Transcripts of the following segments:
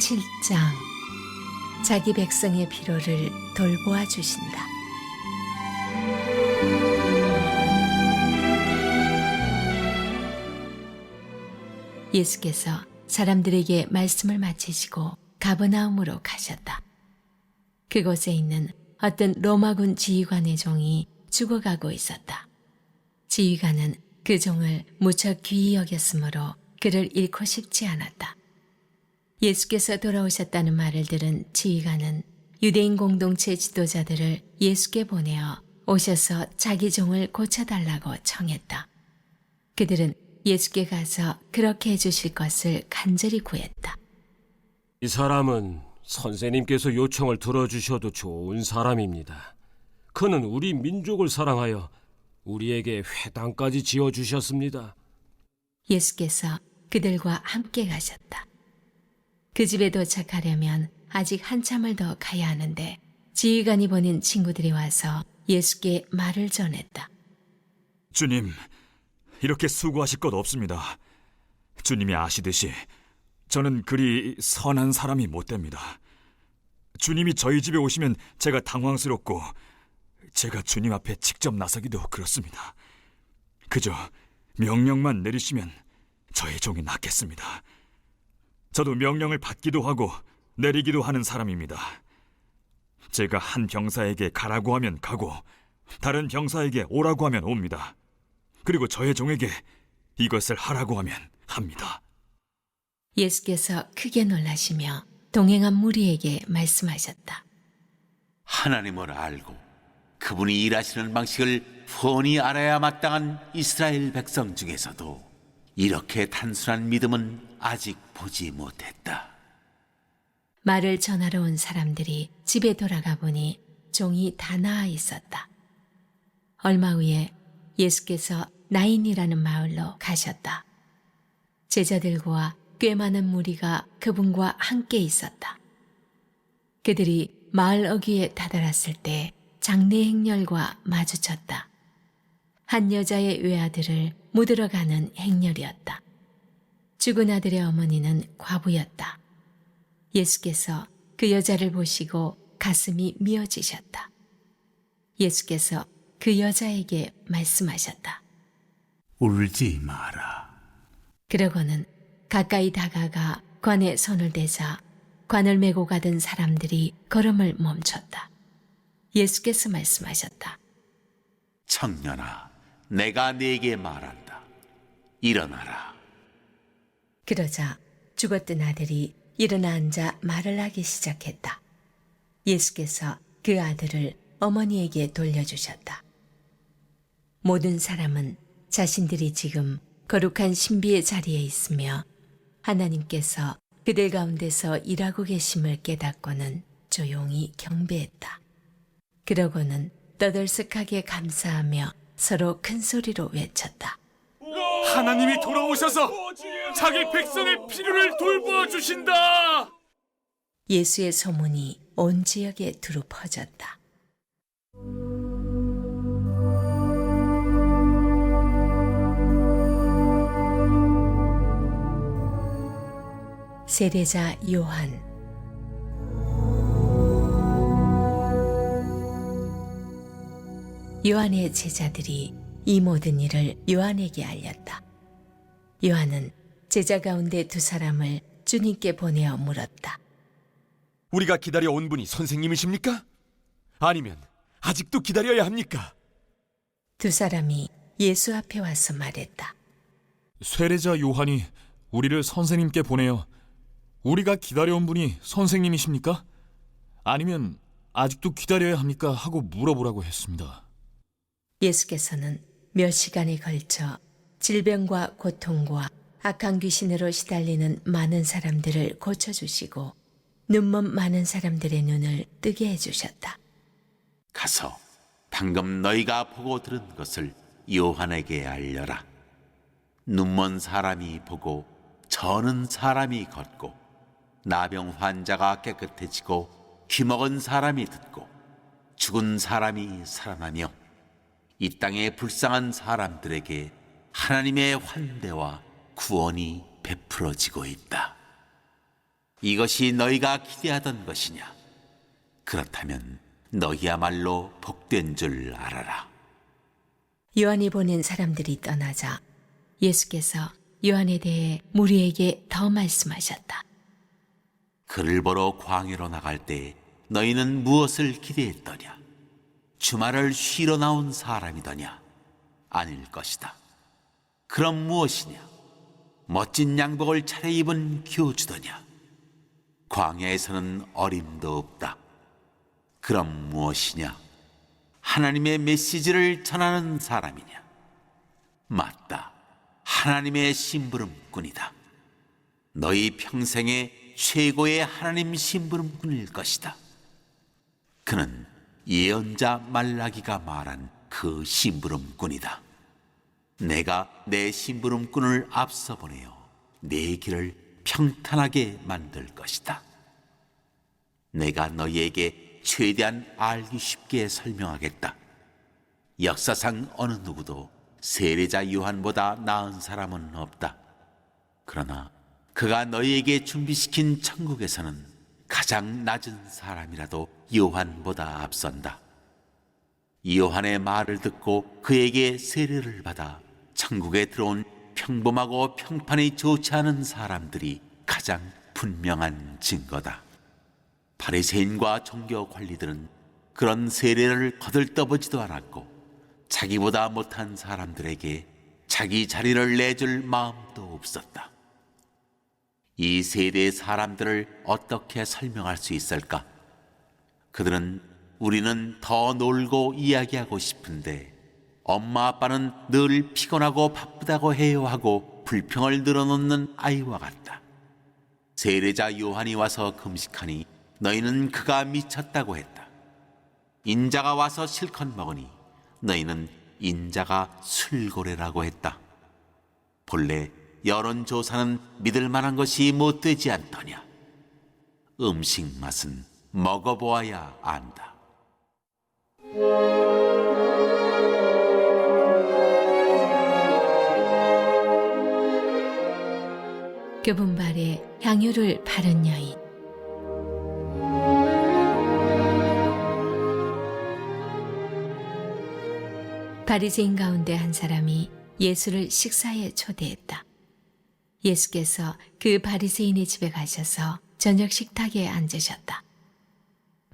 7장. 자기 백성의 필요를 돌보아 주신다. 예수께서 사람들에게 말씀을 마치시고 가버나움으로 가셨다. 그곳에 있는 어떤 로마군 지휘관의 종이 죽어가고 있었다. 지휘관은 그 종을 무척 귀히 여겼으므로 그를 잃고 싶지 않았다. 예수께서 돌아오셨다는 말을 들은 지휘관은 유대인 공동체 지도자들을 예수께 보내어 오셔서 자기 종을 고쳐달라고 청했다. 그들은 예수께 가서 그렇게 해주실 것을 간절히 구했다. 이 사람은 선생님께서 요청을 들어주셔도 좋은 사람입니다. 그는 우리 민족을 사랑하여 우리에게 회당까지 지어주셨습니다. 예수께서 그들과 함께 가셨다. 그 집에 도착하려면 아직 한참을 더 가야 하는데 지휘관이 보낸 친구들이 와서 예수께 말을 전했다. 주님, 이렇게 수고하실 것 없습니다. 주님이 아시듯이 저는 그리 선한 사람이 못 됩니다. 주님이 저희 집에 오시면 제가 당황스럽고 제가 주님 앞에 직접 나서기도 그렇습니다. 그저 명령만 내리시면 저의 종이 낫겠습니다. 저도 명령을 받기도 하고 내리기도 하는 사람입니다. 제가 한 병사에게 가라고 하면 가고 다른 병사에게 오라고 하면 옵니다. 그리고 저의 종에게 이것을 하라고 하면 합니다. 예수께서 크게 놀라시며 동행한 무리에게 말씀하셨다. 하나님을 알고 그분이 일하시는 방식을 훤히 알아야 마땅한 이스라엘 백성 중에서도 이렇게 단순한 믿음은 아직 보지 못했다. 말을 전하러 온 사람들이 집에 돌아가 보니 종이 다 나아 있었다. 얼마 후에 예수께서 나인이라는 마을로 가셨다. 제자들과 꽤 많은 무리가 그분과 함께 있었다. 그들이 마을 어귀에 다다랐을 때 장례 행렬과 마주쳤다. 한 여자의 외아들을 묻으러 가는 행렬이었다. 죽은 아들의 어머니는 과부였다. 예수께서 그 여자를 보시고 가슴이 미어지셨다. 예수께서 그 여자에게 말씀하셨다. 울지 마라. 그러고는 가까이 다가가 관에 손을 대자 관을 메고 가던 사람들이 걸음을 멈췄다. 예수께서 말씀하셨다. 청년아, 내가 네게 말한다. 일어나라. 그러자 죽었던 아들이 일어나 앉아 말을 하기 시작했다. 예수께서 그 아들을 어머니에게 돌려주셨다. 모든 사람은 자신들이 지금 거룩한 신비의 자리에 있으며 하나님께서 그들 가운데서 일하고 계심을 깨닫고는 조용히 경배했다. 그러고는 떠들썩하게 감사하며 서로 큰 소리로 외쳤다. 하나님이 돌아오셔서 자기 백성의 필요를 돌보아 주신다. 예수의 소문이 온 지역에 두루 퍼졌다. 세례자 요한. 요한의 제자들이 이 모든 일을 요한에게 알렸다. 요한은 제자 가운데 두 사람을 주님께 보내어 물었다. 우리가 기다려 온 분이 선생님이십니까? 아니면 아직도 기다려야 합니까? 두 사람이 예수 앞에 와서 말했다. 세례자 요한이 우리를 선생님께 보내어 우리가 기다려온 분이 선생님이십니까? 아니면 아직도 기다려야 합니까? 하고 물어보라고 했습니다. 예수께서는 몇 시간에 걸쳐 질병과 고통과 악한 귀신으로 시달리는 많은 사람들을 고쳐주시고 눈먼 많은 사람들의 눈을 뜨게 해주셨다. 가서 방금 너희가 보고 들은 것을 요한에게 알려라. 눈먼 사람이 보고 저는 사람이 걷고 나병 환자가 깨끗해지고 귀먹은 사람이 듣고 죽은 사람이 살아나며 이 땅에 불쌍한 사람들에게 하나님의 환대와 구원이 베풀어지고 있다. 이것이 너희가 기대하던 것이냐? 그렇다면 너희야말로 복된 줄 알아라. 요한이 보낸 사람들이 떠나자 예수께서 요한에 대해 무리에게 더 말씀하셨다. 그를 보러 광야로 나갈 때 너희는 무엇을 기대했더냐? 주말을 쉬러 나온 사람이더냐? 아닐 것이다. 그럼 무엇이냐? 멋진 양복을 차려입은 교주더냐? 광야에서는 어림도 없다. 그럼 무엇이냐? 하나님의 메시지를 전하는 사람이냐? 맞다. 하나님의 심부름꾼이다. 너희 평생의 최고의 하나님 심부름꾼일 것이다. 그는 예언자 말라기가 말한 그 심부름꾼이다. 내가 내 심부름꾼을 앞서 보내어 내 길을 평탄하게 만들 것이다. 내가 너희에게 최대한 알기 쉽게 설명하겠다. 역사상 어느 누구도 세례자 요한보다 나은 사람은 없다. 그러나 그가 너희에게 준비시킨 천국에서는 가장 낮은 사람이라도 요한보다 앞선다. 요한의 말을 듣고 그에게 세례를 받아 천국에 들어온 평범하고 평판이 좋지 않은 사람들이 가장 분명한 증거다. 바리새인과 종교 관리들은 그런 세례를 거들떠보지도 않았고 자기보다 못한 사람들에게 자기 자리를 내줄 마음도 없었다. 이 세대의 사람들을 어떻게 설명할 수 있을까? 그들은 우리는 더 놀고 이야기하고 싶은데 엄마 아빠는 늘 피곤하고 바쁘다고 해요 하고 불평을 늘어놓는 아이와 같다. 세례자 요한이 와서 금식하니 너희는 그가 미쳤다고 했다. 인자가 와서 실컷 먹으니 너희는 인자가 술고래라고 했다. 본래 여론조사는 믿을 만한 것이 못 되지 않더냐. 음식 맛은 먹어보아야 안다. 그분 발에 향유를 바른 여인. 바리새인 가운데 한 사람이 예수를 식사에 초대했다. 예수께서 그 바리새인의 집에 가셔서 저녁 식탁에 앉으셨다.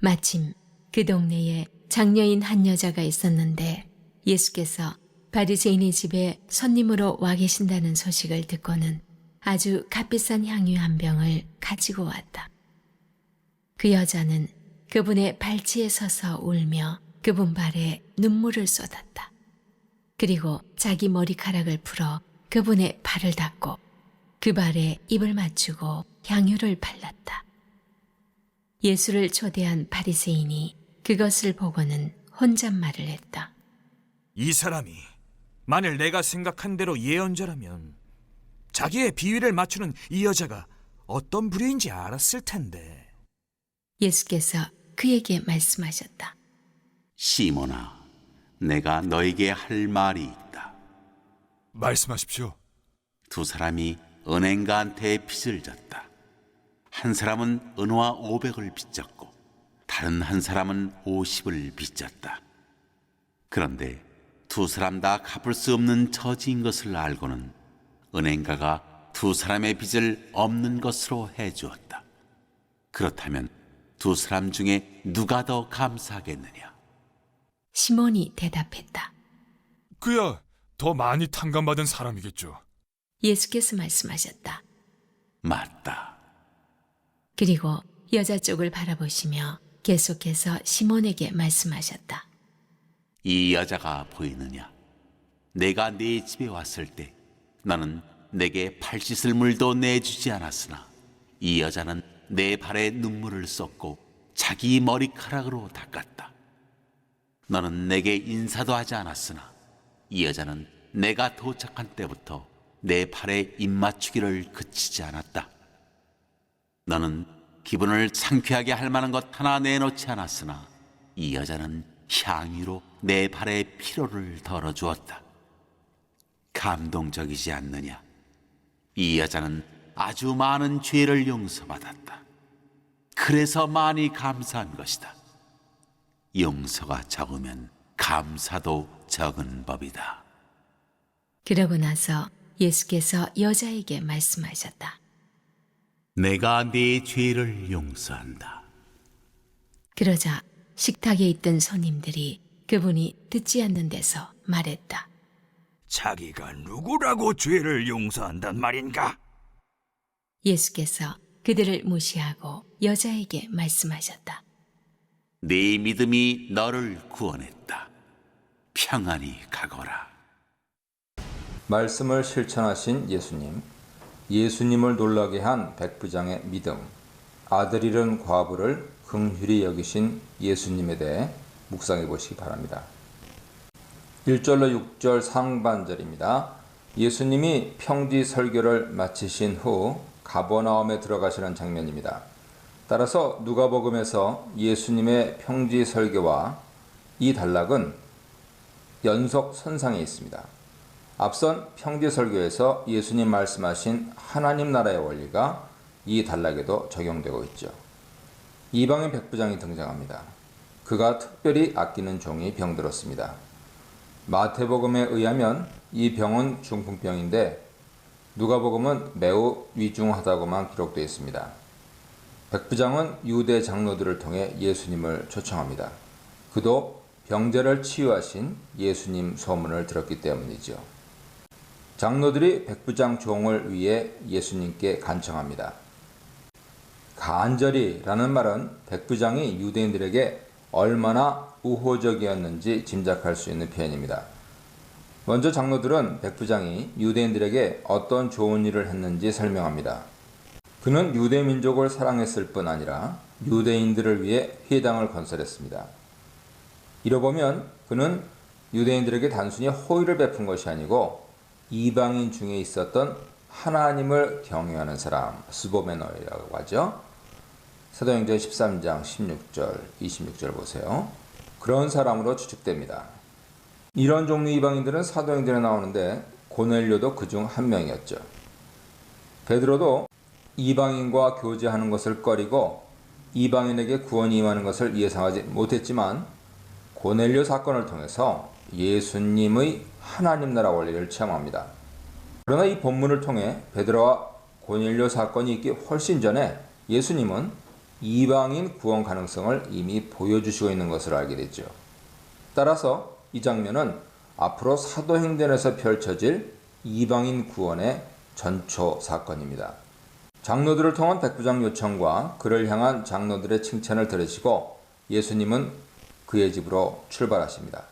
마침 그 동네에 장녀인 한 여자가 있었는데 예수께서 바리새인의 집에 손님으로 와 계신다는 소식을 듣고는 아주 값비싼 향유 한 병을 가지고 왔다. 그 여자는 그분의 발치에 서서 울며 그분 발에 눈물을 쏟았다. 그리고 자기 머리카락을 풀어 그분의 발을 닦고 그 발에 입을 맞추고 향유를 발랐다. 예수를 초대한 바리새인이 그것을 보고는 혼잣말을 했다. 이 사람이 만일 내가 생각한 대로 예언자라면 자기의 비위를 맞추는 이 여자가 어떤 부류인지 알았을 텐데. 예수께서 그에게 말씀하셨다. 시몬아, 내가 너에게 할 말이 있다. 말씀하십시오. 두 사람이 은행가한테 빚을 졌다. 한 사람은 은화 500을 빚졌고 다른 한 사람은 50을 빚졌다. 그런데 두 사람 다 갚을 수 없는 처지인 것을 알고는 은행가가 두 사람의 빚을 없는 것으로 해주었다. 그렇다면 두 사람 중에 누가 더 감사하겠느냐? 시몬이 대답했다. 그야 더 많이 탕감받은 사람이겠죠. 예수께서 말씀하셨다. 맞다. 그리고 여자 쪽을 바라보시며 계속해서 시몬에게 말씀하셨다. 이 여자가 보이느냐? 내가 네 집에 왔을 때 너는 내게 발 씻을 물도 내주지 않았으나 이 여자는 내 발에 눈물을 쏟고 자기 머리카락으로 닦았다. 너는 내게 인사도 하지 않았으나 이 여자는 내가 도착한 때부터 내 발에 입맞추기를 그치지 않았다. 너는 기분을 상쾌하게 할 만한 것 하나 내놓지 않았으나 이 여자는 향유로 내 발에 피로를 덜어주었다. 감동적이지 않느냐? 이 여자는 아주 많은 죄를 용서받았다. 그래서 많이 감사한 것이다. 용서가 적으면 감사도 적은 법이다. 그러고 나서 예수께서 여자에게 말씀하셨다. 내가 네 죄를 용서한다. 그러자 식탁에 있던 손님들이 그분이 듣지 않는 데서 말했다. 자기가 누구라고 죄를 용서한단 말인가? 예수께서 그들을 무시하고 여자에게 말씀하셨다. 네 믿음이 너를 구원했다. 평안히 가거라. 말씀을 실천하신 예수님, 예수님을 놀라게 한 백부장의 믿음, 아들 잃은 과부를 긍휼히 여기신 예수님에 대해 묵상해 보시기 바랍니다. 1절로 6절 상반절입니다. 예수님이 평지 설교를 마치신 후 가버나움에 들어가시는 장면입니다. 따라서 누가복음에서 예수님의 평지 설교와 이 단락은 연속 선상에 있습니다. 앞선 평지 설교에서 예수님 말씀하신 하나님 나라의 원리가 이 단락에도 적용되고 있죠. 이방인 백부장이 등장합니다. 그가 특별히 아끼는 종이 병들었습니다. 마태복음에 의하면 이 병은 중풍병인데 누가복음은 매우 위중하다고만 기록되어 있습니다. 백부장은 유대 장로들을 통해 예수님을 초청합니다. 그도 병자를 치유하신 예수님 소문을 들었기 때문이죠. 장로들이 백부장 종을 위해 예수님께 간청합니다. 간절히라는 말은 백부장이 유대인들에게 얼마나 우호적이었는지 짐작할 수 있는 표현입니다. 먼저 장로들은 백부장이 유대인들에게 어떤 좋은 일을 했는지 설명합니다. 그는 유대 민족을 사랑했을 뿐 아니라 유대인들을 위해 회당을 건설했습니다. 이러보면 그는 유대인들에게 단순히 호의를 베푼 것이 아니고 이방인 중에 있었던 하나님을 경외하는 사람, 스보메노이라고 하죠. 사도행전 13장 16절, 26절 보세요. 그런 사람으로 추측됩니다. 이런 종류 이방인들은 사도행전에 나오는데 고넬료도 그중 한 명이었죠. 베드로도 이방인과 교제하는 것을 꺼리고 이방인에게 구원이 임하는 것을 예상하지 못했지만 고넬료 사건을 통해서 예수님의 하나님 나라 원리를 체험합니다. 그러나 이 본문을 통해 베드로와 고넬료 사건이 있기 훨씬 전에 예수님은 이방인 구원 가능성을 이미 보여주시고 있는 것을 알게 됐죠. 따라서 이 장면은 앞으로 사도행전에서 펼쳐질 이방인 구원의 전초 사건입니다. 장로들을 통한 백부장 요청과 그를 향한 장로들의 칭찬을 들으시고 예수님은 그의 집으로 출발하십니다.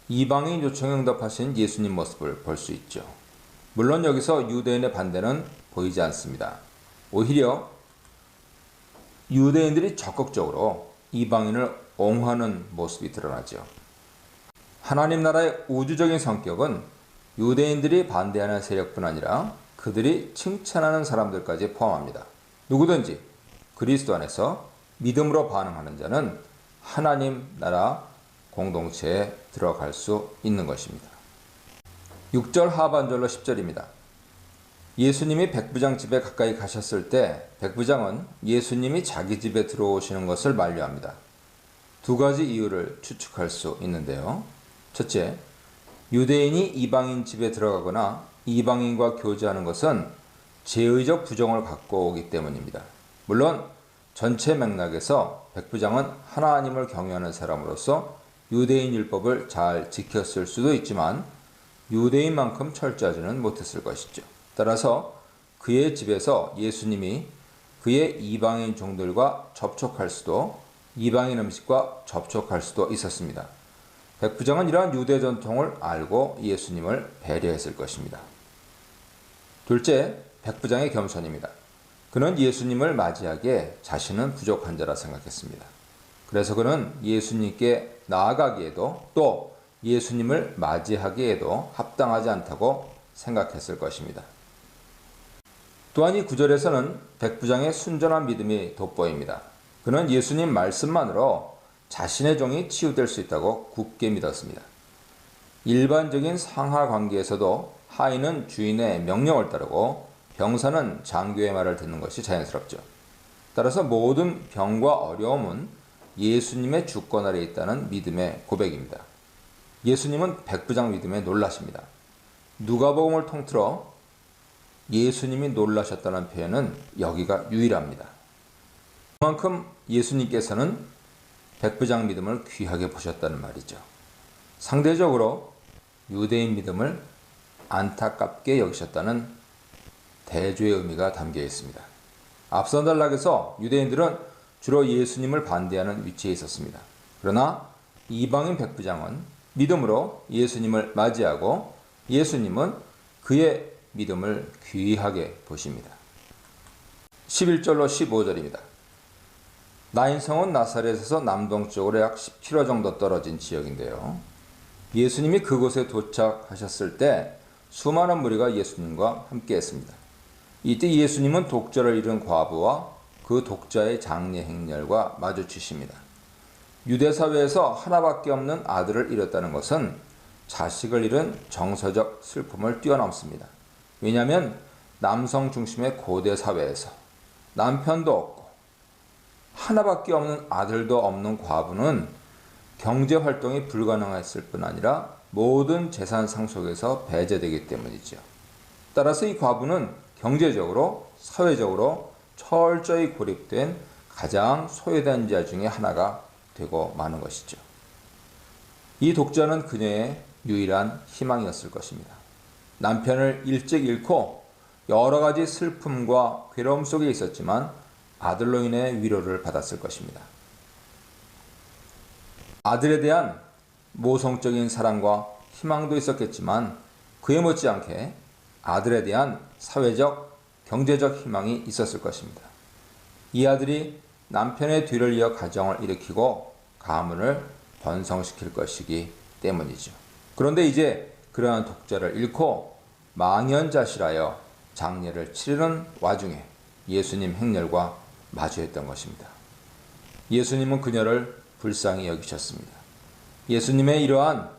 이방인 요청에 응답하신 예수님 모습을 볼 수 있죠. 물론 여기서 유대인의 반대는 보이지 않습니다. 오히려 유대인들이 적극적으로 이방인을 옹호하는 모습이 드러나죠. 하나님 나라의 우주적인 성격은 유대인들이 반대하는 세력뿐 아니라 그들이 칭찬하는 사람들까지 포함합니다. 누구든지 그리스도 안에서 믿음으로 반응하는 자는 하나님 나라 공동체에 들어갈 수 있는 것입니다. 6절 하반절로 10절입니다. 예수님이 백부장 집에 가까이 가셨을 때 백부장은 예수님이 자기 집에 들어오시는 것을 만류합니다. 두 가지 이유를 추측할 수 있는데요. 첫째, 유대인이 이방인 집에 들어가거나 이방인과 교제하는 것은 제의적 부정을 갖고 오기 때문입니다. 물론 전체 맥락에서 백부장은 하나님을 경외하는 사람으로서 유대인 율법을 잘 지켰을 수도 있지만 유대인만큼 철저하지는 못했을 것이죠. 따라서 그의 집에서 예수님이 그의 이방인 종들과 접촉할 수도 이방인 음식과 접촉할 수도 있었습니다. 백부장은 이러한 유대 전통을 알고 예수님을 배려했을 것입니다. 둘째, 백부장의 겸손입니다. 그는 예수님을 맞이하기에 자신은 부족한 자라 생각했습니다. 그래서 그는 예수님께 나아가기에도 또 예수님을 맞이하기에도 합당하지 않다고 생각했을 것입니다. 또한 이 구절에서는 백부장의 순전한 믿음이 돋보입니다. 그는 예수님 말씀만으로 자신의 종이 치유될 수 있다고 굳게 믿었습니다. 일반적인 상하 관계에서도 하인은 주인의 명령을 따르고 병사는 장교의 말을 듣는 것이 자연스럽죠. 따라서 모든 병과 어려움은 예수님의 주권 아래 있다는 믿음의 고백입니다. 예수님은 백부장 믿음에 놀라십니다. 누가복음을 통틀어 예수님이 놀라셨다는 표현은 여기가 유일합니다. 그만큼 예수님께서는 백부장 믿음을 귀하게 보셨다는 말이죠. 상대적으로 유대인 믿음을 안타깝게 여기셨다는 대조의 의미가 담겨 있습니다. 앞선 단락에서 유대인들은 주로 예수님을 반대하는 위치에 있었습니다. 그러나 이방인 백부장은 믿음으로 예수님을 맞이하고 예수님은 그의 믿음을 귀하게 보십니다. 11절로 15절입니다. 나인성은 나사렛에서 남동쪽으로 약 10km 정도 떨어진 지역인데요. 예수님이 그곳에 도착하셨을 때 수많은 무리가 예수님과 함께했습니다. 이때 예수님은 독자를 잃은 과부와 그 독자의 장례 행렬과 마주치십니다. 유대 사회에서 하나밖에 없는 아들을 잃었다는 것은 자식을 잃은 정서적 슬픔을 뛰어넘습니다. 왜냐하면 남성 중심의 고대 사회에서 남편도 없고 하나밖에 없는 아들도 없는 과부는 경제 활동이 불가능했을 뿐 아니라 모든 재산 상속에서 배제되기 때문이죠. 따라서 이 과부는 경제적으로, 사회적으로 철저히 고립된 가장 소외된 자 중에 하나가 되고 마는 것이죠. 이 독자는 그녀의 유일한 희망이었을 것입니다. 남편을 일찍 잃고 여러 가지 슬픔과 괴로움 속에 있었지만 아들로 인해 위로를 받았을 것입니다. 아들에 대한 모성적인 사랑과 희망도 있었겠지만 그에 못지않게 아들에 대한 사회적, 경제적 희망이 있었을 것입니다. 이 아들이 남편의 뒤를 이어 가정을 일으키고 가문을 번성시킬 것이기 때문이죠. 그런데 이제 그러한 독자를 잃고 망연자실하여 장례를 치르는 와중에 예수님 행렬과 마주했던 것입니다. 예수님은 그녀를 불쌍히 여기셨습니다. 예수님의 이러한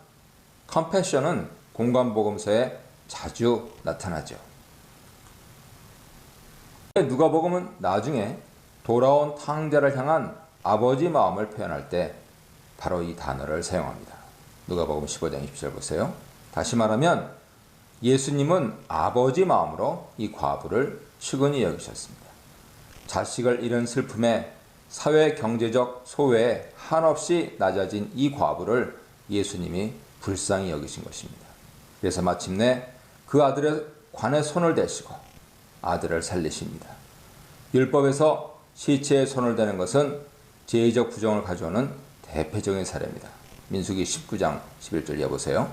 컴패션은 공관복음서에 자주 나타나죠. 누가복음은 나중에 돌아온 탕자를 향한 아버지 마음을 표현할 때 바로 이 단어를 사용합니다. 누가복음 15장 20절 보세요. 다시 말하면 예수님은 아버지 마음으로 이 과부를 측은히 여기셨습니다. 자식을 잃은 슬픔에 사회 경제적 소외에 한없이 낮아진 이 과부를 예수님이 불쌍히 여기신 것입니다. 그래서 마침내 그 아들의 관에 손을 대시고 아들을 살리십니다. 율법에서 시체에 손을 대는 것은 죄의적 부정을 가져오는 대표적인 사례입니다. 민수기 19장 11절 이어보세요.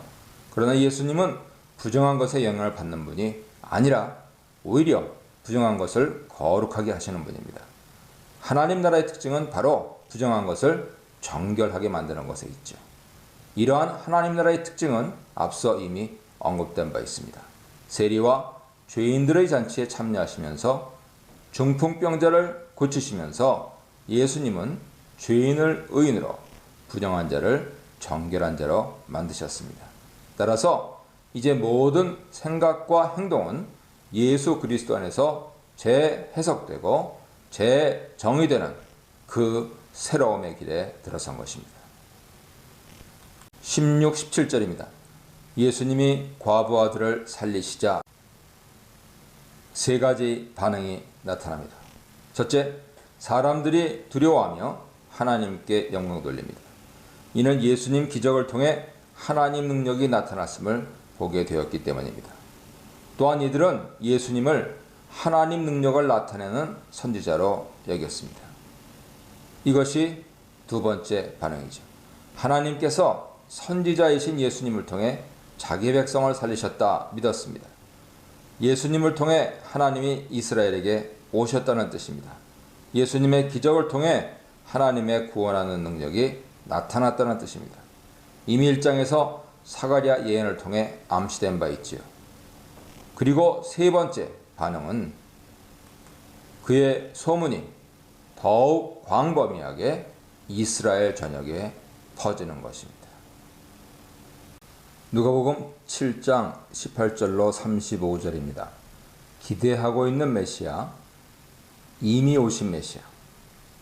그러나 예수님은 부정한 것에 영향을 받는 분이 아니라 오히려 부정한 것을 거룩하게 하시는 분입니다. 하나님 나라의 특징은 바로 부정한 것을 정결하게 만드는 것에 있죠. 이러한 하나님 나라의 특징은 앞서 이미 언급된 바 있습니다. 세리와 죄인들의 잔치에 참여하시면서 중풍병자를 고치시면서 예수님은 죄인을 의인으로 부정한 자를 정결한 자로 만드셨습니다. 따라서 이제 모든 생각과 행동은 예수 그리스도 안에서 재해석되고 재정의되는 그 새로움의 길에 들어선 것입니다. 16, 17절입니다. 예수님이 과부 아들을 살리시자 세 가지 반응이 나타납니다. 첫째, 사람들이 두려워하며 하나님께 영광 돌립니다. 이는 예수님 기적을 통해 하나님 능력이 나타났음을 보게 되었기 때문입니다. 또한 이들은 예수님을 하나님 능력을 나타내는 선지자로 여겼습니다. 이것이 두 번째 반응이죠. 하나님께서 선지자이신 예수님을 통해 자기 백성을 살리셨다 믿었습니다. 예수님을 통해 하나님이 이스라엘에게 오셨다는 뜻입니다. 예수님의 기적을 통해 하나님의 구원하는 능력이 나타났다는 뜻입니다. 이미 1장에서 사가랴 예언을 통해 암시된 바 있지요. 그리고 세 번째 반응은 그의 소문이 더욱 광범위하게 이스라엘 전역에 퍼지는 것입니다. 누가복음 7장 18절로 35절입니다. 기대하고 있는 메시아, 이미 오신 메시아,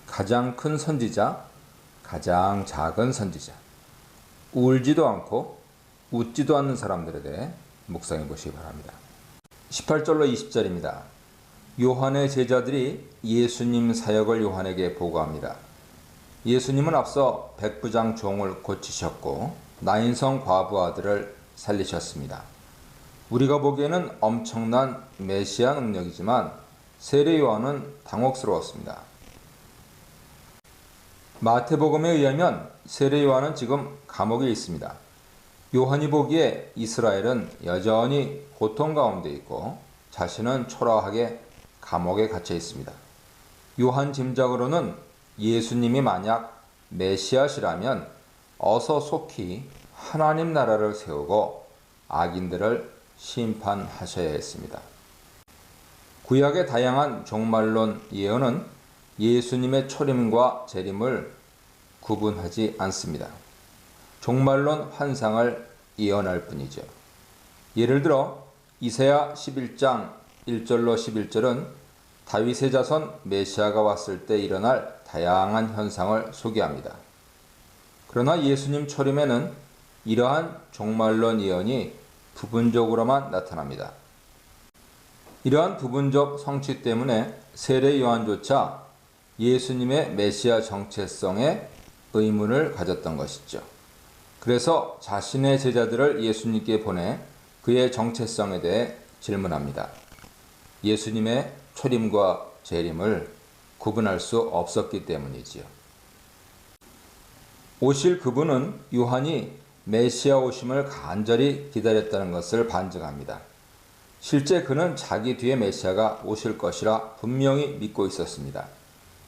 가장 큰 선지자, 가장 작은 선지자, 울지도 않고 웃지도 않는 사람들에 대해 묵상해 보시기 바랍니다. 18절로 20절입니다. 요한의 제자들이 예수님 사역을 요한에게 보고합니다. 예수님은 앞서 백부장 종을 고치셨고 나인성 과부 아들을 살리셨습니다. 우리가 보기에는 엄청난 메시아 능력이지만 세례 요한은 당혹스러웠습니다. 마태복음에 의하면 세례 요한은 지금 감옥에 있습니다. 요한이 보기에 이스라엘은 여전히 고통 가운데 있고 자신은 초라하게 감옥에 갇혀 있습니다. 요한 짐작으로는 예수님이 만약 메시아시라면 어서 속히 하나님 나라를 세우고 악인들을 심판하셔야 했습니다. 구약의 다양한 종말론 예언은 예수님의 초림과 재림을 구분하지 않습니다. 종말론 환상을 예언할 뿐이죠. 예를 들어 이사야 11장 1절로 11절은 다윗의 자손 메시아가 왔을 때 일어날 다양한 현상을 소개합니다. 그러나 예수님 초림에는 이러한 종말론 예언이 부분적으로만 나타납니다. 이러한 부분적 성취 때문에 세례 요한조차 예수님의 메시아 정체성에 의문을 가졌던 것이죠. 그래서 자신의 제자들을 예수님께 보내 그의 정체성에 대해 질문합니다. 예수님의 초림과 재림을 구분할 수 없었기 때문이지요. 오실 그분은 요한이 메시아 오심을 간절히 기다렸다는 것을 반증합니다. 실제 그는 자기 뒤에 메시아가 오실 것이라 분명히 믿고 있었습니다.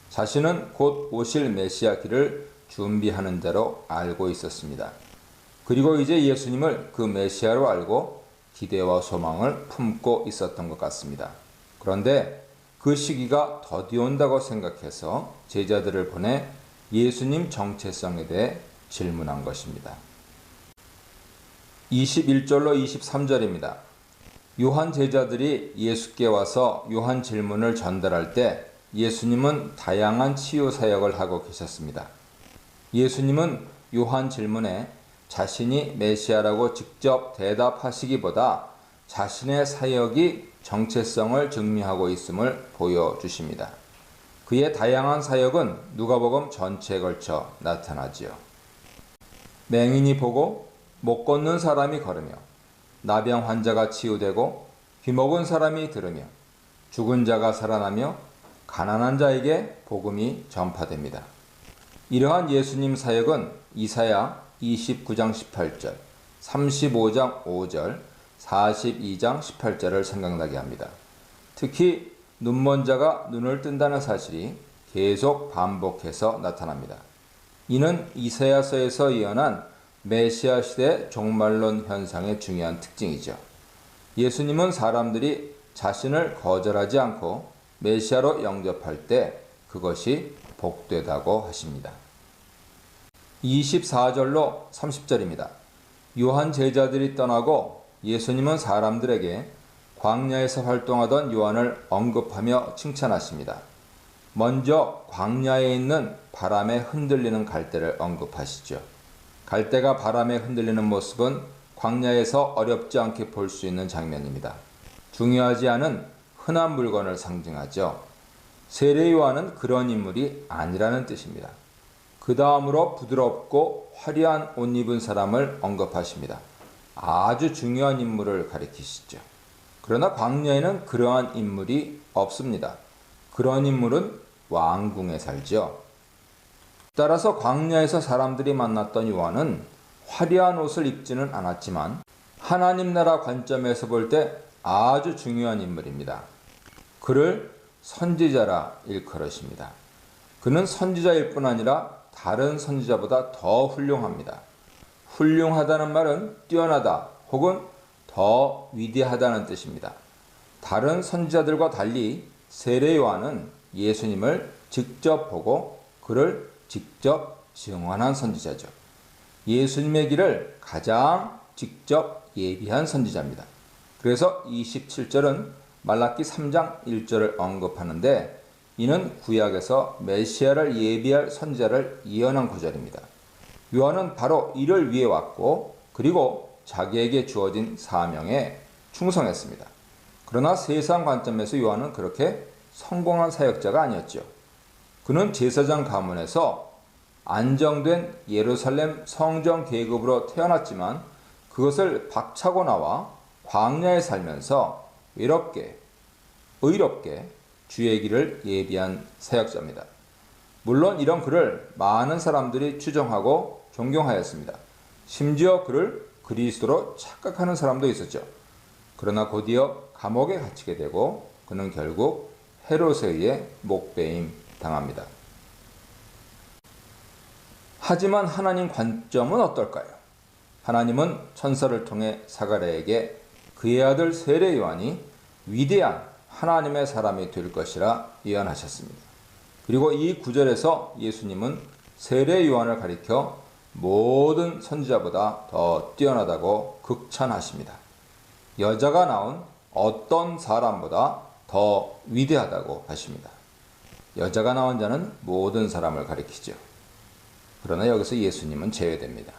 자신은 곧 오실 메시아 길을 준비하는 자로 알고 있었습니다. 그리고 이제 예수님을 그 메시아로 알고 기대와 소망을 품고 있었던 것 같습니다. 그런데 그 시기가 더디 온다고 생각해서 제자들을 보내 예수님 정체성에 대해 질문한 것입니다. 21절로 23절입니다. 요한 제자들이 예수께 와서 요한 질문을 전달할 때 예수님은 다양한 치유 사역을 하고 계셨습니다. 예수님은 요한 질문에 자신이 메시아라고 직접 대답하시기보다 자신의 사역이 정체성을 증명하고 있음을 보여주십니다. 그의 다양한 사역은 누가복음 전체에 걸쳐 나타나지요. 맹인이 보고 못 걷는 사람이 걸으며 나병 환자가 치유되고 귀먹은 사람이 들으며 죽은 자가 살아나며 가난한 자에게 복음이 전파됩니다. 이러한 예수님 사역은 이사야 29장 18절, 35장 5절, 42장 18절을 생각나게 합니다. 특히 눈먼 자가 눈을 뜬다는 사실이 계속 반복해서 나타납니다. 이는 이사야서에서 예언한 메시아 시대 종말론 현상의 중요한 특징이죠. 예수님은 사람들이 자신을 거절하지 않고 메시아로 영접할 때 그것이 복되다고 하십니다. 24절로 30절입니다. 요한 제자들이 떠나고 예수님은 사람들에게 광야에서 활동하던 요한을 언급하며 칭찬하십니다. 먼저 광야에 있는 바람에 흔들리는 갈대를 언급하시죠. 갈대가 바람에 흔들리는 모습은 광야에서 어렵지 않게 볼 수 있는 장면입니다. 중요하지 않은 흔한 물건을 상징하죠. 세례 요한은 그런 인물이 아니라는 뜻입니다. 그 다음으로 부드럽고 화려한 옷 입은 사람을 언급하십니다. 아주 중요한 인물을 가리키시죠. 그러나 광야에는 그러한 인물이 없습니다. 그런 인물은 왕궁에 살죠. 따라서 광야에서 사람들이 만났던 요한은 화려한 옷을 입지는 않았지만 하나님 나라 관점에서 볼 때 아주 중요한 인물입니다. 그를 선지자라 일컬으십니다. 그는 선지자일 뿐 아니라 다른 선지자보다 더 훌륭합니다. 훌륭하다는 말은 뛰어나다 혹은 더 위대하다는 뜻입니다. 다른 선지자들과 달리 세례 요한은 예수님을 직접 보고 그를 직접 증언한 선지자죠. 예수님의 길을 가장 직접 예비한 선지자입니다. 그래서 27절은 말라기 3장 1절을 언급하는데 이는 구약에서 메시아를 예비할 선지자를 예언한 구절입니다. 요한은 바로 이를 위해 왔고 그리고 자기에게 주어진 사명에 충성했습니다. 그러나 세상 관점에서 요한은 그렇게 성공한 사역자가 아니었죠. 그는 제사장 가문에서 안정된 예루살렘 성전 계급으로 태어났지만 그것을 박차고 나와 광야에 살면서 외롭게 의롭게 주의 길을 예비한 사역자입니다. 물론 이런 그를 많은 사람들이 추종하고 존경하였습니다. 심지어 그를 그리스도로 착각하는 사람도 있었죠. 그러나 곧이어 감옥에 갇히게 되고 그는 결국 헤롯에 의해 목배임 당합니다. 하지만 하나님 관점은 어떨까요? 하나님은 천사를 통해 사가랴에게 그의 아들 세례 요한이 위대한 하나님의 사람이 될 것이라 예언하셨습니다. 그리고 이 구절에서 예수님은 세례 요한을 가리켜 모든 선지자보다 더 뛰어나다고 극찬하십니다. 여자가 낳은 어떤 사람보다 더 위대하다고 하십니다. 여자가 낳은 자는 모든 사람을 가리키죠. 그러나 여기서 예수님은 제외됩니다.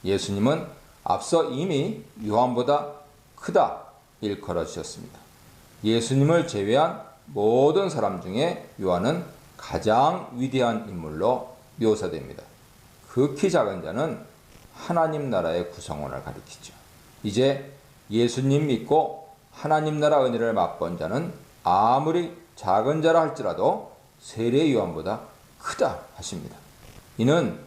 예수님은 앞서 이미 요한보다 크다 일컬어 주셨습니다. 예수님을 제외한 모든 사람 중에 요한은 가장 위대한 인물로 묘사됩니다. 극히 작은 자는 하나님 나라의 구성원을 가리키죠. 이제 예수님 믿고 하나님 나라 은혜를 맛본 자는 아무리 작은 자라 할지라도 세례 요한보다 크다 하십니다. 이는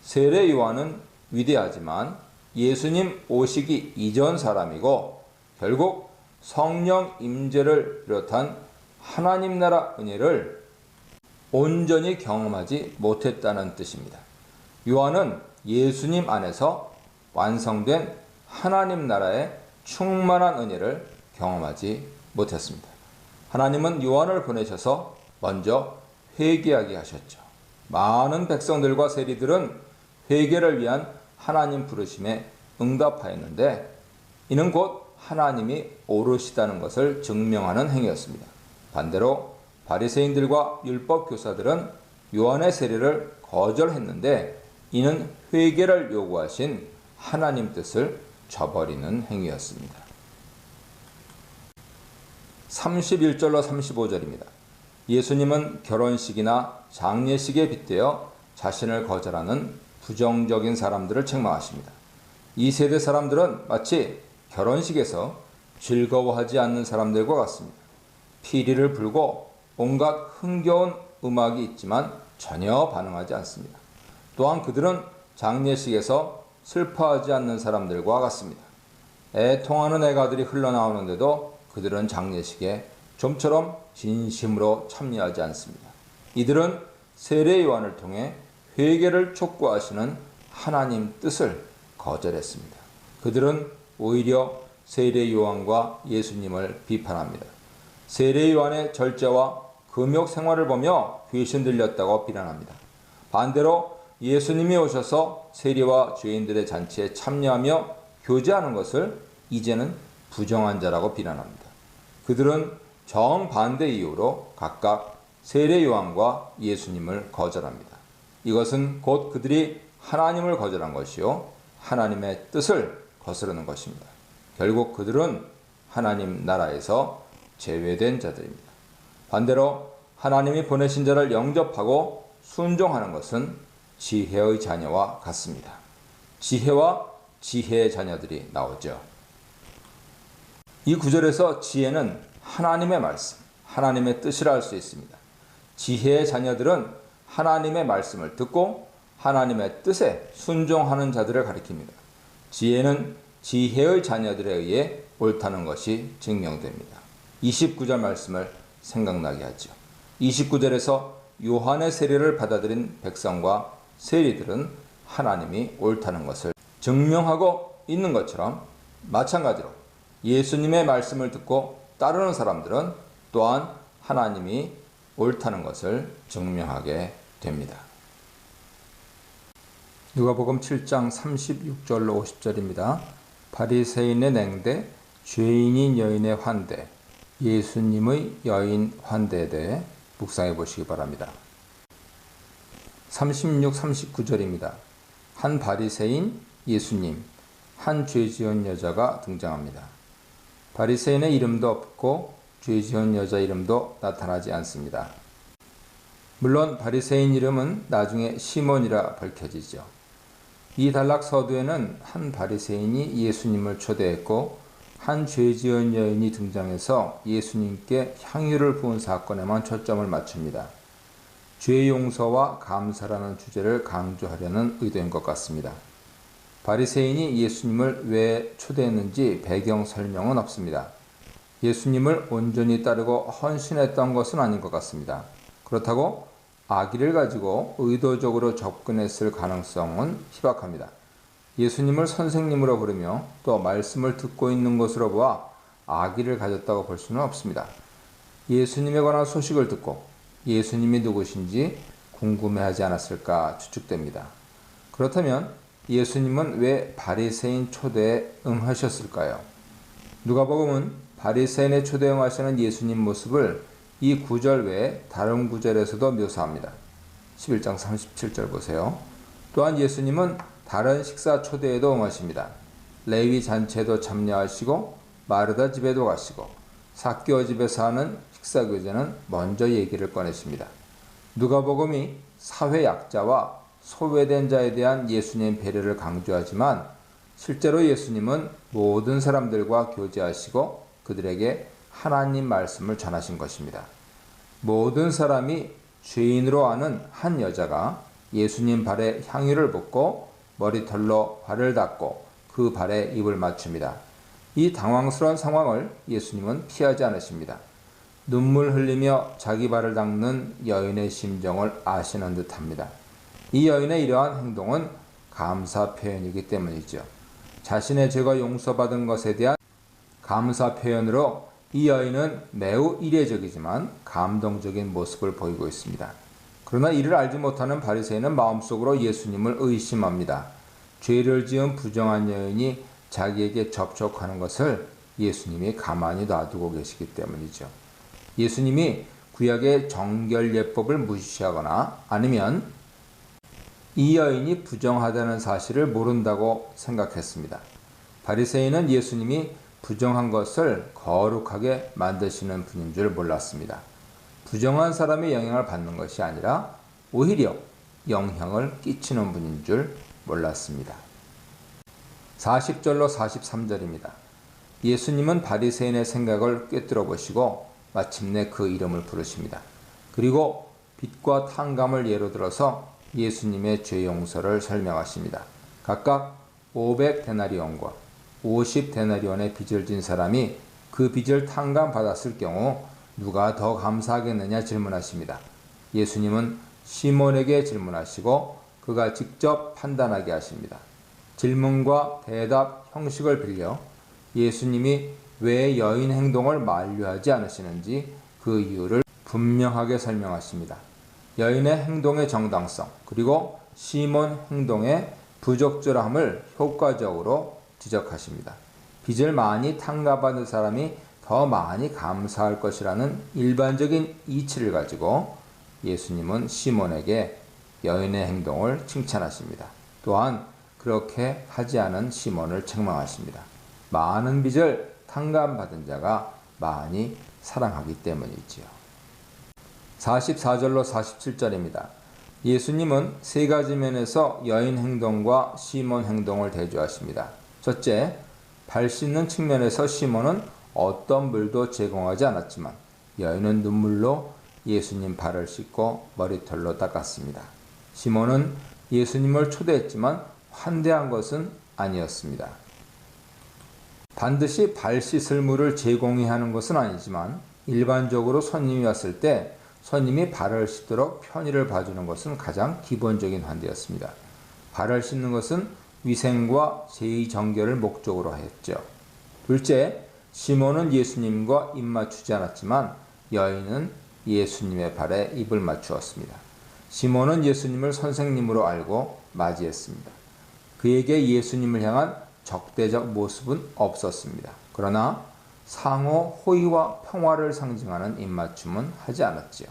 세례 요한은 위대하지만 예수님 오시기 이전 사람이고 결국 성령 임재를 비롯한 하나님 나라 은혜를 온전히 경험하지 못했다는 뜻입니다. 요한은 예수님 안에서 완성된 하나님 나라의 충만한 은혜를 경험하지 못했습니다. 하나님은 요한을 보내셔서 먼저 회개하게 하셨죠. 많은 백성들과 세리들은 회개를 위한 하나님 부르심에 응답하였는데 이는 곧 하나님이 오르시다는 것을 증명하는 행위였습니다. 반대로 바리새인들과 율법 교사들은 요한의 세례를 거절했는데 이는 회개를 요구하신 하나님 뜻을 저버리는 행위였습니다. 31절로 35절입니다. 예수님은 결혼식이나 장례식에 빗대어 자신을 거절하는 부정적인 사람들을 책망하십니다. 이 세대 사람들은 마치 결혼식에서 즐거워하지 않는 사람들과 같습니다. 피리를 불고 온갖 흥겨운 음악이 있지만 전혀 반응하지 않습니다. 또한 그들은 장례식에서 슬퍼하지 않는 사람들과 같습니다. 애통하는 애가들이 흘러나오는데도 그들은 장례식에 좀처럼 진심으로 참여하지 않습니다. 이들은 세례 요한을 통해 회개를 촉구하시는 하나님 뜻을 거절했습니다. 그들은 오히려 세례 요한과 예수님을 비판합니다. 세례 요한의 절제와 금욕 생활을 보며 귀신 들렸다고 비난합니다. 반대로 예수님이 오셔서 세리와 죄인들의 잔치에 참여하며 교제하는 것을 이제는 부정한 자라고 비난합니다. 그들은 정반대 이유로 각각 세례 요한과 예수님을 거절합니다. 이것은 곧 그들이 하나님을 거절한 것이요 하나님의 뜻을 거스르는 것입니다. 결국 그들은 하나님 나라에서 제외된 자들입니다. 반대로 하나님이 보내신 자를 영접하고 순종하는 것은 지혜의 자녀와 같습니다. 지혜와 지혜의 자녀들이 나오죠. 이 구절에서 지혜는 하나님의 말씀, 하나님의 뜻이라 할 수 있습니다. 지혜의 자녀들은 하나님의 말씀을 듣고 하나님의 뜻에 순종하는 자들을 가리킵니다. 지혜는 지혜의 자녀들에 의해 옳다는 것이 증명됩니다. 29절 말씀을 생각나게 하죠. 29절에서 요한의 세례를 받아들인 백성과 세리들은 하나님이 옳다는 것을 증명하고 있는 것처럼 마찬가지로 예수님의 말씀을 듣고 따르는 사람들은 또한 하나님이 옳다는 것을 증명하게 됩니다. 누가복음 7장 36절로 50절입니다. 바리새인의 냉대, 죄인인 여인의 환대, 예수님의 여인 환대에 대해 묵상해 보시기 바랍니다. 36, 39절입니다. 한 바리새인 예수님, 한 죄지은 여자가 등장합니다. 바리새인의 이름도 없고 죄지은 여자 이름도 나타나지 않습니다. 물론 바리새인 이름은 나중에 시몬이라 밝혀지죠. 이 단락 서두에는 한 바리새인이 예수님을 초대했고 한 죄지은 여인이 등장해서 예수님께 향유를 부은 사건에만 초점을 맞춥니다. 죄 용서와 감사라는 주제를 강조하려는 의도인 것 같습니다. 바리새인이 예수님을 왜 초대했는지 배경 설명은 없습니다. 예수님을 온전히 따르고 헌신했던 것은 아닌 것 같습니다. 그렇다고 악의를 가지고 의도적으로 접근했을 가능성은 희박합니다. 예수님을 선생님으로 부르며 또 말씀을 듣고 있는 것으로 보아 악의를 가졌다고 볼 수는 없습니다. 예수님에 관한 소식을 듣고 예수님이 누구신지 궁금해하지 않았을까 추측됩니다. 그렇다면 예수님은 왜 바리새인 초대에 응하셨을까요? 누가복음은 바리새인의 초대에 응하시는 예수님 모습을 이 구절 외에 다른 구절에서도 묘사합니다. 11장 37절 보세요. 또한 예수님은 다른 식사 초대에도 응하십니다. 레위 잔치에도 참여하시고 마르다 집에도 가시고 삭개오 집에서 하는 식사 교제는 먼저 얘기를 꺼내십니다. 누가복음이 사회 약자와 소외된 자에 대한 예수님의 배려를 강조하지만 실제로 예수님은 모든 사람들과 교제하시고 그들에게 하나님 말씀을 전하신 것입니다. 모든 사람이 죄인으로 아는 한 여자가 예수님 발에 향유를 붓고 머리털로 발을 닦고 그 발에 입을 맞춥니다. 이 당황스러운 상황을 예수님은 피하지 않으십니다. 눈물 흘리며 자기 발을 닦는 여인의 심정을 아시는 듯합니다. 이 여인의 이러한 행동은 감사 표현이기 때문이죠. 자신의 죄가 용서받은 것에 대한 감사 표현으로 이 여인은 매우 이례적이지만 감동적인 모습을 보이고 있습니다. 그러나 이를 알지 못하는 바리새인은 마음속으로 예수님을 의심합니다. 죄를 지은 부정한 여인이 자기에게 접촉하는 것을 예수님이 가만히 놔두고 계시기 때문이죠. 예수님이 구약의 정결예법을 무시하거나 아니면 이 여인이 부정하다는 사실을 모른다고 생각했습니다. 바리새인은 예수님이 부정한 것을 거룩하게 만드시는 분인 줄 몰랐습니다. 부정한 사람의 영향을 받는 것이 아니라 오히려 영향을 끼치는 분인 줄 몰랐습니다. 40절로 43절입니다. 예수님은 바리새인의 생각을 꿰뚫어 보시고 마침내 그 이름을 부르십니다. 그리고 빛과 탕감을 예로 들어서 예수님의 죄 용서를 설명하십니다. 각각 500데나리온과 50데나리온의 빚을 진 사람이 그 빚을 탕감받았을 경우 누가 더 감사하겠느냐 질문하십니다. 예수님은 시몬에게 질문하시고 그가 직접 판단하게 하십니다. 질문과 대답 형식을 빌려 예수님이 왜 여인 행동을 만류하지 않으시는지 그 이유를 분명하게 설명하십니다. 여인의 행동의 정당성 그리고 시몬 행동의 부적절함을 효과적으로 지적하십니다. 빚을 많이 탕감받은 사람이 더 많이 감사할 것이라는 일반적인 이치를 가지고 예수님은 시몬에게 여인의 행동을 칭찬하십니다. 또한 그렇게 하지 않은 시몬을 책망하십니다. 많은 빚을 탕감받은 자가 많이 사랑하기 때문이지요. 44절로 47절입니다. 예수님은 세 가지 면에서 여인 행동과 시몬 행동을 대조하십니다. 첫째, 발 씻는 측면에서 시몬은 어떤 물도 제공하지 않았지만 여인은 눈물로 예수님 발을 씻고 머리털로 닦았습니다. 시몬은 예수님을 초대했지만 환대한 것은 아니었습니다. 반드시 발 씻을 물을 제공해야 하는 것은 아니지만 일반적으로 손님이 왔을 때 손님이 발을 씻도록 편의를 봐주는 것은 가장 기본적인 환대였습니다. 발을 씻는 것은 위생과 제의 정결을 목적으로 하였죠. 둘째, 시몬은 예수님과 입 맞추지 않았지만 여인은 예수님의 발에 입을 맞추었습니다. 시몬은 예수님을 선생님으로 알고 맞이했습니다. 그에게 예수님을 향한 적대적 모습은 없었습니다. 그러나 상호 호의와 평화를 상징하는 입맞춤은 하지 않았지요.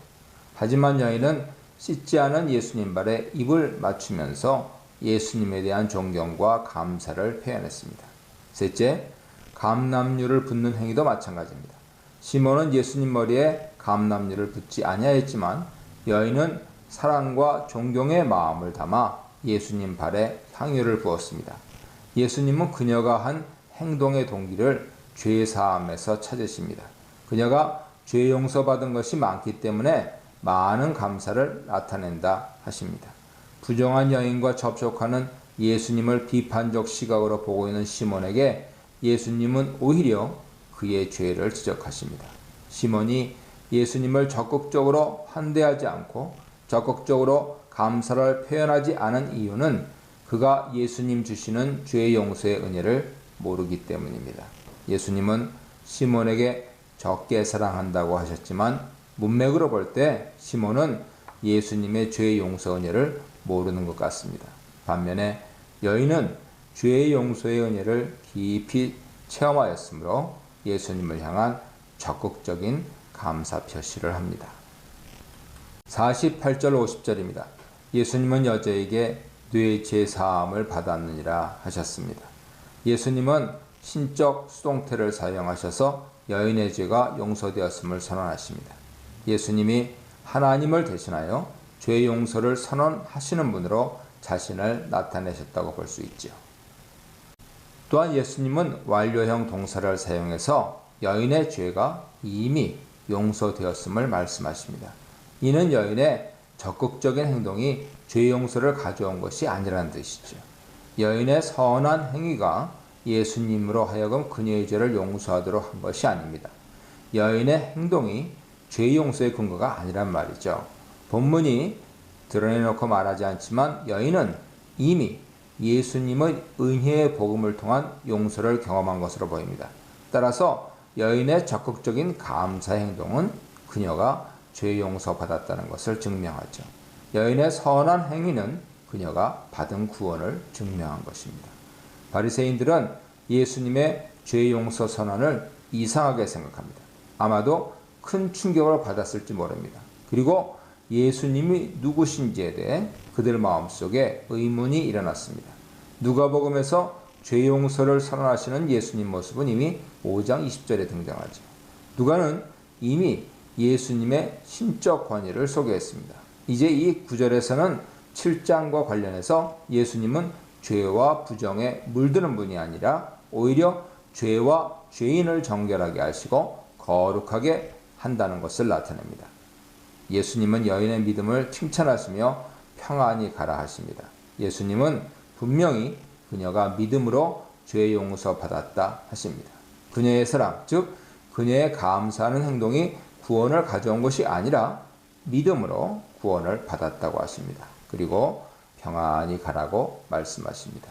하지만 여인은 씻지 않은 예수님 발에 입을 맞추면서 예수님에 대한 존경과 감사를 표현했습니다. 셋째, 감람유를 붓는 행위도 마찬가지입니다. 시몬은 예수님 머리에 감람유를 붓지 아니하였지만 여인은 사랑과 존경의 마음을 담아 예수님 발에 향유를 부었습니다. 예수님은 그녀가 한 행동의 동기를 죄사함에서 찾으십니다. 그녀가 죄 용서받은 것이 많기 때문에 많은 감사를 나타낸다 하십니다. 부정한 여인과 접촉하는 예수님을 비판적 시각으로 보고 있는 시몬에게 예수님은 오히려 그의 죄를 지적하십니다. 시몬이 예수님을 적극적으로 환대하지 않고 적극적으로 감사를 표현하지 않은 이유는 그가 예수님 주시는 죄 용서의 은혜를 모르기 때문입니다. 예수님은 시몬에게 적게 사랑한다고 하셨지만 문맥으로 볼 때 시몬은 예수님의 죄 용서 은혜를 모르는 것 같습니다. 반면에 여인은 죄 용서의 은혜를 깊이 체험하였으므로 예수님을 향한 적극적인 감사 표시를 합니다. 48절 50절입니다. 예수님은 여자에게 뇌 제사함을 받았느니라 하셨습니다. 예수님은 신적 수동태를 사용하셔서 여인의 죄가 용서되었음을 선언하십니다. 예수님이 하나님을 대신하여 죄 용서를 선언하시는 분으로 자신을 나타내셨다고 볼 수 있죠. 또한 예수님은 완료형 동사를 사용해서 여인의 죄가 이미 용서되었음을 말씀하십니다. 이는 여인의 적극적인 행동이 죄 용서를 가져온 것이 아니라는 뜻이죠. 여인의 선한 행위가 예수님으로 하여금 그녀의 죄를 용서하도록 한 것이 아닙니다. 여인의 행동이 죄 용서의 근거가 아니란 말이죠. 본문이 드러내놓고 말하지 않지만 여인은 이미 예수님의 은혜의 복음을 통한 용서를 경험한 것으로 보입니다. 따라서 여인의 적극적인 감사 행동은 그녀가 죄 용서 받았다는 것을 증명하죠. 여인의 선한 행위는 그녀가 받은 구원을 증명한 것입니다. 바리새인들은 예수님의 죄 용서 선언을 이상하게 생각합니다. 아마도 큰 충격을 받았을지 모릅니다. 그리고 예수님이 누구신지에 대해 그들 마음속에 의문이 일어났습니다. 누가복음에서 죄 용서를 선언하시는 예수님 모습은 이미 5장 20절에 등장하죠. 누가는 이미 예수님의 신적 권위를 소개했습니다. 이제 이 구절에서는 7장과 관련해서 예수님은 죄와 부정에 물드는 분이 아니라 오히려 죄와 죄인을 정결하게 하시고 거룩하게 한다는 것을 나타냅니다. 예수님은 여인의 믿음을 칭찬하시며 평안히 가라 하십니다. 예수님은 분명히 그녀가 믿음으로 죄 용서 받았다 하십니다. 그녀의 사랑, 즉 그녀의 감사하는 행동이 구원을 가져온 것이 아니라 믿음으로 구원을 받았다고 하십니다. 그리고 평안히 가라고 말씀하십니다.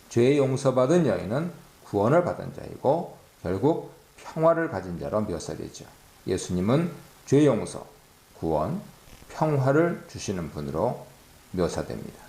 죄 용서받은 여인은 구원을 받은 자이고 결국 평화를 가진 자로 묘사되죠. 예수님은 죄 용서, 구원, 평화를 주시는 분으로 묘사됩니다.